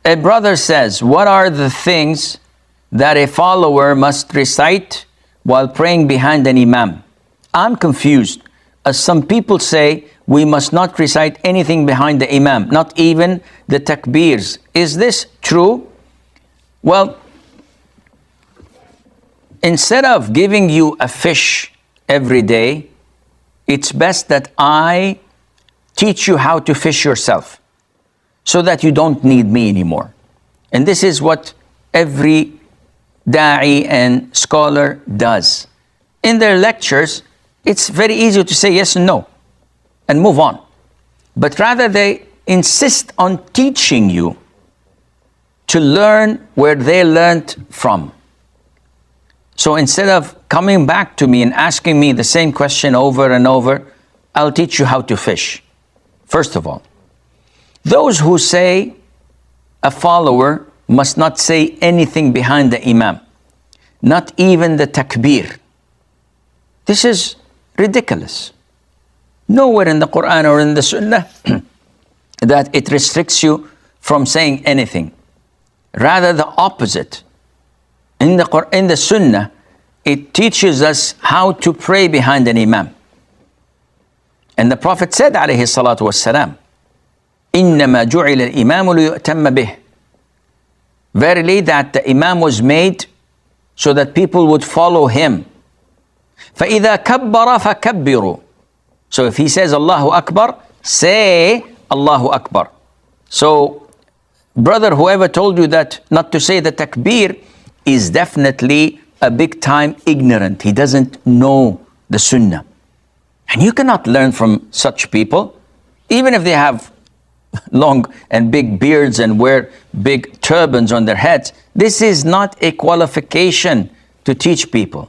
A brother says, what are the things that a follower must recite while praying behind an imam? I'm confused, as some people say we must not recite anything behind the imam, not even the takbirs. Is this true? Well, instead of giving you a fish every day, it's best that I teach you how to fish yourself so that you don't need me anymore. And this is what every da'i and scholar does. In their lectures, it's very easy to say yes and no and move on. But rather they insist on teaching you to learn where they learned from. So instead of coming back to me and asking me the same question over and over, I'll teach you how to fish. First of all, those who say a follower must not say anything behind the imam, not even the takbir. This is ridiculous. Nowhere in the Quran or in the Sunnah that it restricts you from saying anything. Rather the opposite. In the Sunnah, it teaches us how to pray behind an imam. And the Prophet said, alayhi salatu wassalam, إِنَّمَا جُعِلَ الْإِمَامُ لِيُؤْتَمَّ بِهِ. Verily that the imam was made so that people would follow him. فَإِذَا كَبَّرَ فَكَبِّرُوا. So if he says Allahu Akbar, say Allahu Akbar. So, brother, whoever told you that not to say the takbir is definitely a big time ignorant. He doesn't know the Sunnah. And you cannot learn from such people, even if they have long and big beards and wear big turbans on their heads. This is not a qualification to teach people.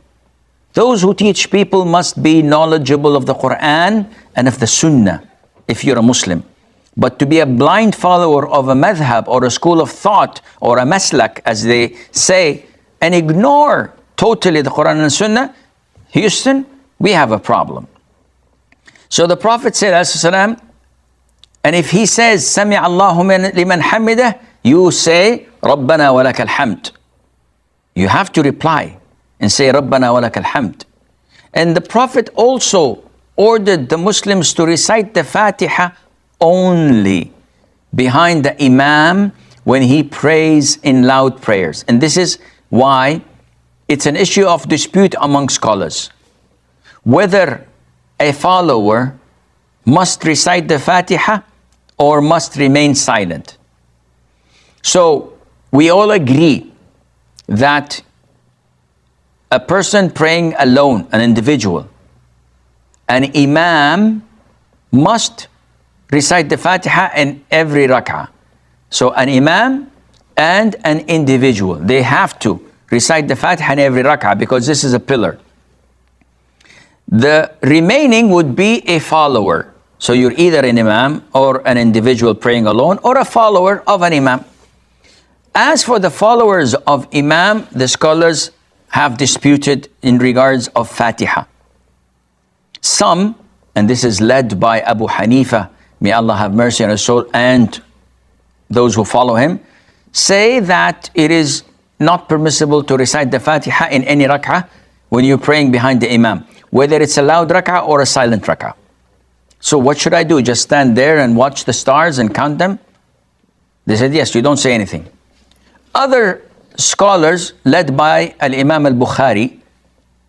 Those who teach people must be knowledgeable of the Quran and of the Sunnah, if you're a Muslim. But to be a blind follower of a madhab or a school of thought or a maslak, as they say, and ignore totally the Quran and Sunnah, Houston, we have a problem. So the Prophet said, as-salam, and if he says, Sami Allahu liman hamidah, you say, Rabbana wa lakal hamd. You have to reply and say, Rabbana wa lakal hamd. And the Prophet also ordered the Muslims to recite the Fatiha only behind the Imam when he prays in loud prayers. And this is why it's an issue of dispute among scholars, whether a follower must recite the Fatiha or must remain silent. So we all agree that a person praying alone, an individual, an imam must recite the Fatiha in every rak'ah. So an imam and an individual, they have to recite the Fatiha in every rak'ah because this is a pillar. The remaining would be a follower. So you're either an imam or an individual praying alone or a follower of an imam. As for the followers of imam, the scholars have disputed in regards of Fatiha. Some, and this is led by Abu Hanifa, may Allah have mercy on his soul, and those who follow him, say that it is not permissible to recite the Fatiha in any rak'ah when you're praying behind the imam, whether it's a loud rak'ah or a silent rak'ah. So what should I do? Just stand there and watch the stars and count them? They said, yes, you don't say anything. Other scholars, led by Al-Imam Al-Bukhari,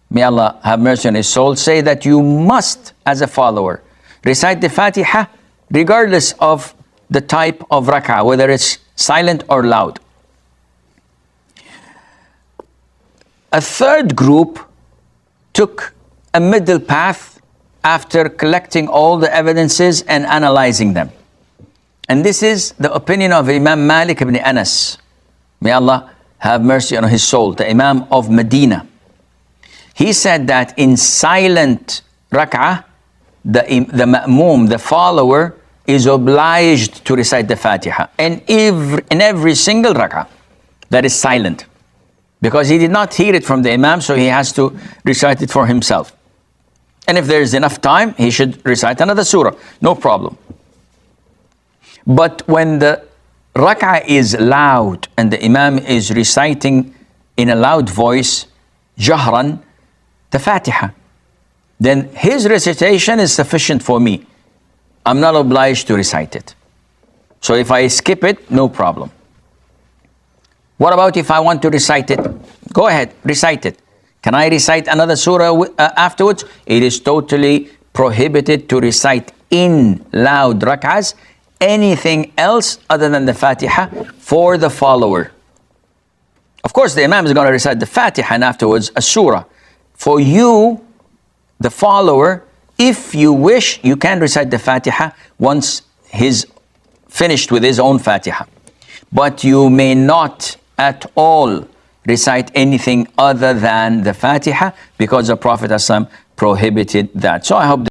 may Allah have mercy on his soul, say that you must, as a follower, recite the Fatiha regardless of the type of rak'ah, whether it's silent or loud. A third group took a middle path after collecting all the evidences and analyzing them. And this is the opinion of Imam Malik ibn Anas. May Allah have mercy on his soul, the Imam of Medina. He said that in silent rak'ah, the ma'moom, the follower, is obliged to recite the Fatiha in every single rak'ah that is silent. Because he did not hear it from the Imam, so he has to recite it for himself. And if there is enough time, he should recite another surah, no problem. But when the rak'ah is loud and the Imam is reciting in a loud voice, jahran, the Fatiha, then his recitation is sufficient for me. I'm not obliged to recite it. So if I skip it, no problem. What about if I want to recite it? Go ahead, recite it. Can I recite another surah afterwards? It is totally prohibited to recite in loud rak'ahs anything else other than the Fatiha for the follower. Of course, the Imam is going to recite the Fatiha and afterwards a surah. For you, the follower, if you wish, you can recite the Fatiha once he's finished with his own Fatiha. But you may not at all recite anything other than the Fatiha because the Prophet ﷺ prohibited that. So I hope